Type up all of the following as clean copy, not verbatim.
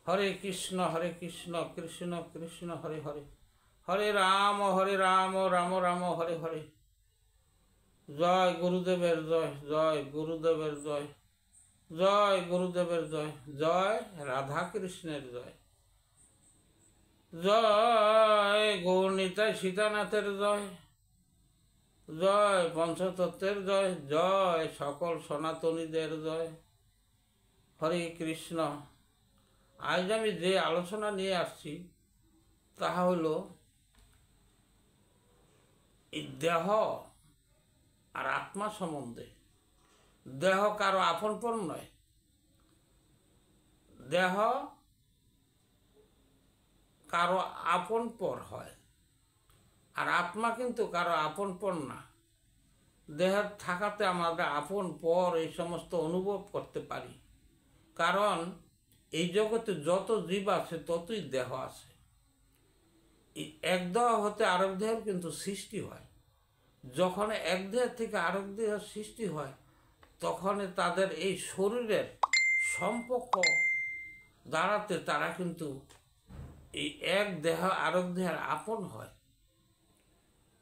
হরে কৃষ্ণ কৃষ্ণ কৃষ্ণ হরে হরে, হরে রাম রাম রাম হরে হরে। জয় গুরুদেবের জয়, জয় গুরুদেবের জয়, জয় গুরুদেবের জয়, জয় রাধা কৃষ্ণের জয়, জয় গৌরনিতাই সীতানাথের জয়, জয় পঞ্চতত্ত্বের জয়, জয় সকল সনাতনীদের জয়। হরে কৃষ্ণ। আজ আমি যে আলোচনা নিয়ে আসছি তাহা হল এই দেহ আর আত্মা সম্বন্ধে। দেহ কারো আপনপর নয়, দেহ কারো আপনপর হয়, আর আত্মা কিন্তু কারো আপনপর না। দেহের থাকাতে আমরা আপন পর এই সমস্ত অনুভব করতে পারি, কারণ এই জগতে যত জীব আছে ততই দেহ আছে। এই এক দেহ হতে আরেক দেহের কিন্তু সৃষ্টি হয়। যখন এক দেহ থেকে আরেক দেহের সৃষ্টি হয় তখন তাদের এই শরীরের সম্পর্ক দাঁড়াতে তারা কিন্তু এই এক দেহ আরেক দেহের আপন হয়।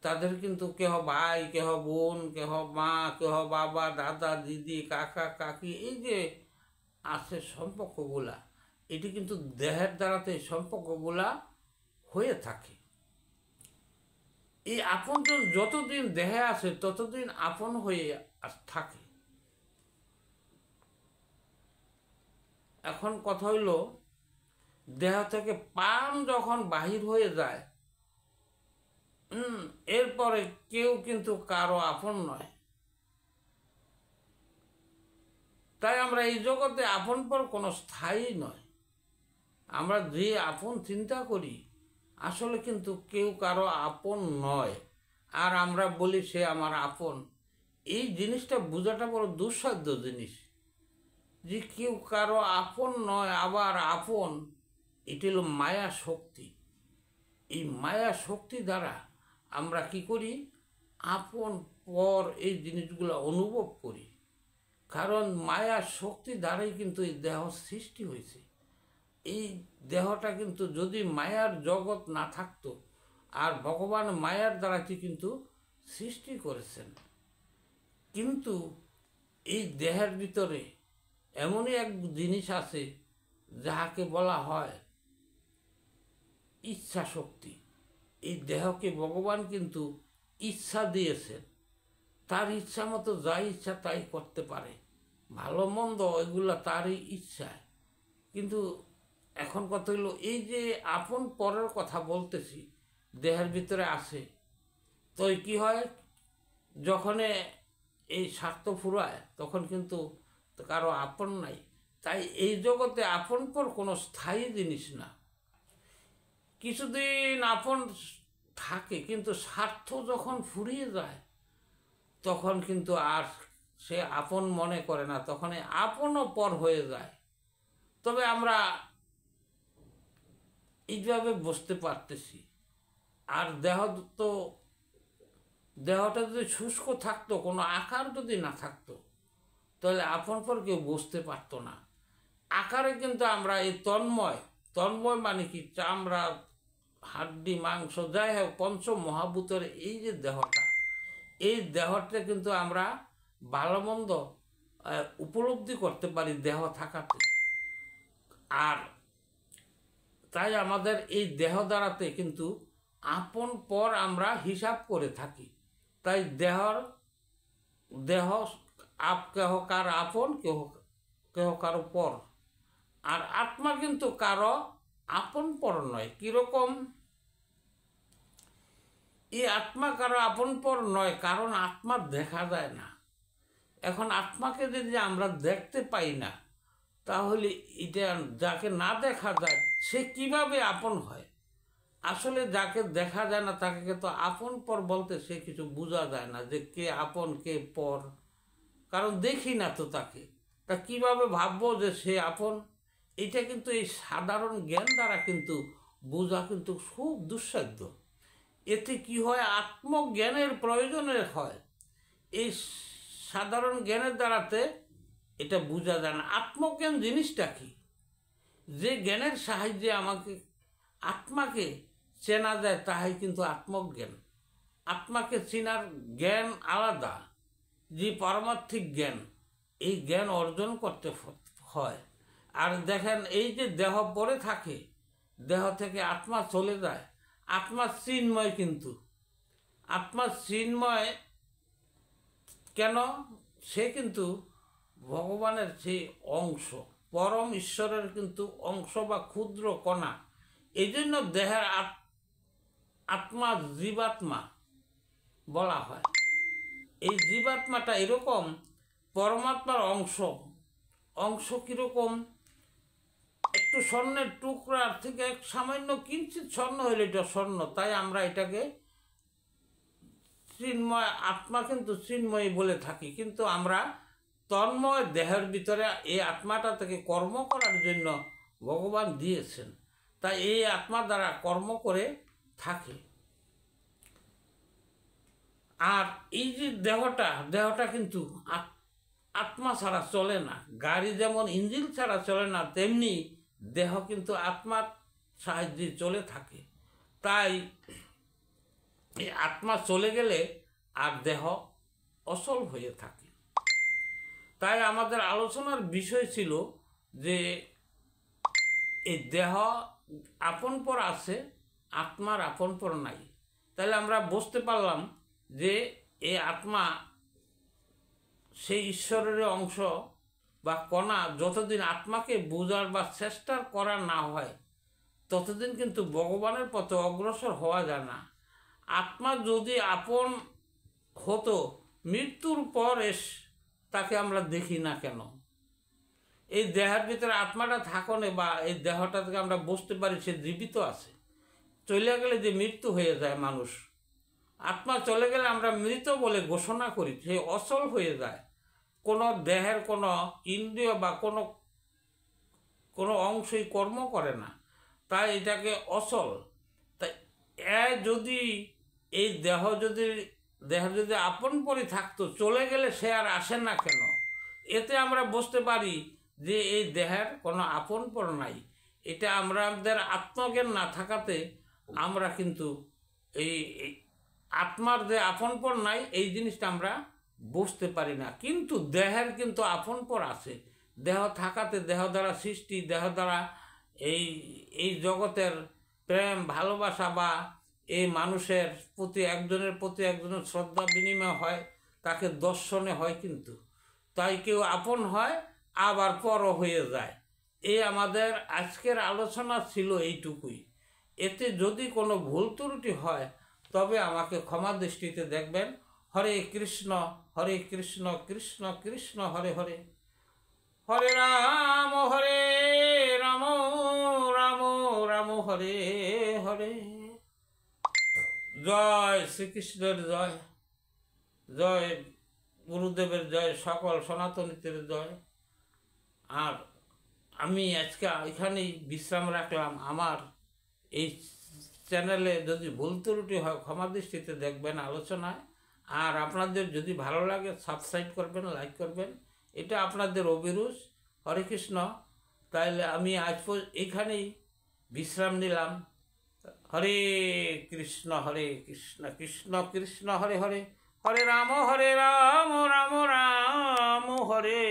তাদের কিন্তু কেহ ভাই, কেহ বোন, কেহ মা, কেহ বাবা, দাদা, দিদি, কাকা, কাকি, এই যে আছে সম্পর্কগুলা, এটি কিন্তু দেহের দ্বারাতে এই সম্পর্কগুলা হয়ে থাকে। এই আপনজন যতদিন দেহে আছে ততদিন আপন হয়ে থাকে। এখন কথা হইল, দেহ থেকে প্রাণ যখন বাহির হয়ে যায় এরপরে কেউ কিন্তু কারো আপন নয়। তাই আমরা এই জগতে আপন পর কোনো স্থায়ী নয়। আমরা যে আপন চিন্তা করি আসলে কিন্তু কেউ কারো আপন নয়, আর আমরা বলি সে আমার আপন। এই জিনিসটা বোঝাটা বড় দুঃসাধ্য জিনিস, যে কেউ কারো আপন নয় আবার আপন। এটি হলো মায়া শক্তি। এই মায়া শক্তি দ্বারা আমরা কি করি, আপন পর এই জিনিসগুলো অনুভব করি। কারণ মায়া শক্তি দ্বারাই কিন্তু এই দেহ সৃষ্টি হয়েছে। এই দেহটা কিন্তু যদি মায়ার জগৎ না থাকতো, আর ভগবান মায়ার দ্বারাটি কিন্তু সৃষ্টি করেছেন, কিন্তু এই দেহের ভিতরে এমনই এক জিনিস আছে যাহাকে বলা হয় ইচ্ছা শক্তি। এই দেহকে ভগবান কিন্তু ইচ্ছা দিয়েছেন, তার ইচ্ছা মতো যা ইচ্ছা তাই করতে পারে, ভালো মন্দ এগুলো তারই ইচ্ছায়। কিন্তু এখন কথা হলো, এই যে আপন পরের কথা বলতেছি দেহের ভিতরে আসে, তো কি হয়, যখন এই স্বার্থ ফুরায় তখন কিন্তু কারো আপন নাই। তাই এই জগতে আপন পর কোনো স্থায়ী জিনিস না। কিছুদিন আপন থাকে, কিন্তু স্বার্থ যখন ফুরিয়ে যায় তখন কিন্তু আর সে আপন মনে করে না, তখন আপনও পর হয়ে যায়। তবে আমরা এইভাবে বুঝতে পারতেছি। আর দেহটা যদি শুষ্ক থাকতো, কোনো আকার যদি না থাকতো, তাহলে আপন পর কেউ বুঝতে পারতো না। আকারে কিন্তু আমরা এই তন্ময় মানে কি, চামড়া, হাড্ডি, মাংস, যাই হোক পঞ্চ মহাভূতের এই যে দেহটা, এই দেহটা কিন্তু আমরা ভালো মন্দ উপলব্ধি করতে পারি দেহ থাকাতে। আর তাই আমাদের এই দেহ দ্বারাতে কিন্তু আপন পর আমরা হিসাব করে থাকি। তাই দেহ কেহ কার আপন, কেহ কারো পর। আর আত্মা কিন্তু কারো আপন পর নয়। কিরকম এই আত্মা কারো আপন পর নয়? কারণ আত্মা দেখা যায় না। এখন আত্মাকে যদি আমরা দেখতে পাই না, তাহলে এটা যাকে না দেখা যায় সে কিভাবে আপন হয়? আসলে যাকে দেখা যায় না তাকে তো আপন পর বলতে সে কিছু বোঝা যায় না, যে কে আপন কে পর, কারণ দেখি না তো তাকে। তা কিভাবে ভাববো যে সে আপন? এটা কিন্তু এই সাধারণ জ্ঞান দ্বারা কিন্তু বোঝা কিন্তু খুব দুঃসাধ্য। এতে কি হয়, আত্মজ্ঞানের প্রয়োজনের হয়। এই সাধারণ জ্ঞানের দ্বারাতে এটা বোঝা যায় না। আত্মজ্ঞান জিনিসটা কি? যে জ্ঞানের সাহায্যে আমাকে আত্মাকে চেনা যায় তাহাই কিন্তু আত্মজ্ঞান। আত্মাকে চেনার জ্ঞান আলাদা, যে পারমার্থিক জ্ঞান, এই জ্ঞান অর্জন করতে হয়। আর দেখেন, এই যে দেহ পড়ে থাকে, দেহ থেকে আত্মা চলে যায়, আত্মা চিন্ময়, কিন্তু আত্মা চিন্ময় কেন? সে কিন্তু ভগবানের সেই অংশ, পরম ঈশ্বরের কিন্তু অংশ বা ক্ষুদ্র কণা। এই জন্য দেহের আত্মা জীবাত্মা বলা হয়। এই জীবাত্মাটা এরকম পরমাত্মার অংশ। অংশ কীরকম? একটু স্বর্ণের টুকরার থেকে সামান্য কিঞ্চিত স্বর্ণ হইলে এটা স্বর্ণ, তাই আমরা এটাকে চিন্ময়, আত্মা কিন্তু চিন্ময় বলে থাকি। কিন্তু আমরা তন্ময় দেহের ভিতরে এই আত্মাটা থেকে কর্ম করার জন্য ভগবান দিয়েছেন, তাই এই আত্মা দ্বারা কর্ম করে থাকে। আর এই যে দেহটা কিন্তু আত্মা ছাড়া চলে না। গাড়ি যেমন ইঞ্জিন ছাড়া চলে না, তেমনি দেহ কিন্তু আত্মার সাহায্যে চলে থাকে। তাই এই আত্মা চলে গেলে আর দেহ অচল হয়ে থাকে। তাই আমাদের আলোচনার বিষয় ছিল যে এই দেহ আপনপর আছে, আত্মার আপনপর নাই। তাহলে আমরা বুঝতে পারলাম যে এই আত্মা সেই ঈশ্বরের অংশ বা কণা। যতদিন আত্মাকে বোঝার বা চেষ্টার করা না হয়, ততদিন কিন্তু ভগবানের পথে অগ্রসর হওয়া যায় না। আত্মা যদি আপন হতো, মৃত্যুর পর তাকে আমরা দেখি না কেন? এই দেহের ভিতরে আত্মাটা থাকনে বা এই দেহটা থেকে আমরা বুঝতে পারি সে জীবিত আছে। চলে গেলে যে মৃত্যু হয়ে যায় মানুষ, আত্মা চলে গেলে আমরা মৃত বলে ঘোষণা করি, সে অচল হয়ে যায়। কোনো দেহের কোনো ইন্দ্রিয় বা কোনো অংশই কর্ম করে না, তাই এটাকে অচল। তাই যদি এই দেহ যদি আপন পরে থাকতো, চলে গেলে সে আর আসে না কেন? এতে আমরা বুঝতে পারি যে এই দেহের কোনো আপনপর নাই। এটা আমাদের আত্মজ্ঞান না থাকাতে আমরা কিন্তু এই আত্মার যে আপনপর নাই, এই জিনিসটা আমরা বুঝতে পারি না। কিন্তু দেহের কিন্তু আপনপর আছে। দেহ থাকাতে, দেহ দ্বারা সৃষ্টি, দেহ দ্বারা এই জগতের প্রেম ভালোবাসা বা এই মানুষের প্রতি একজনের শ্রদ্ধা বিনিময় হয়, তাকে দর্শনে হয়। কিন্তু তাই কেউ আপন হয়, আবার পরও হয়ে যায়। এই আমাদের আজকের আলোচনা ছিল এইটুকুই। এতে যদি কোনো ভুল ত্রুটি হয়, তবে আমাকে ক্ষমা দৃষ্টিতে দেখবেন। হরে কৃষ্ণ কৃষ্ণ কৃষ্ণ হরে হরে, হরে রাম রাম রাম হরে হরে। জয় শ্রীকৃষ্ণের জয়, জয় গুরুদেবের জয়, সকল সনাতনীদের জয়। আর আমি আজকে এখানেই বিশ্রাম রাখলাম। আমার এই চ্যানেলে যদি ভুল ত্রুটি হয়, ক্ষমা দৃষ্টিতে দেখবেন আলোচনায়। আর আপনাদের যদি ভালো লাগে, সাবস্ক্রাইব করবেন, লাইক করবেন, এটা আপনাদের অভিরুচ। হরে কৃষ্ণ। তাইলে আমি আজ এখানেই বিশ্রাম নিলাম। হরে কৃষ্ণ কৃষ্ণ কৃষ্ণ হরে হরে, হরে রাম রাম রাম হরে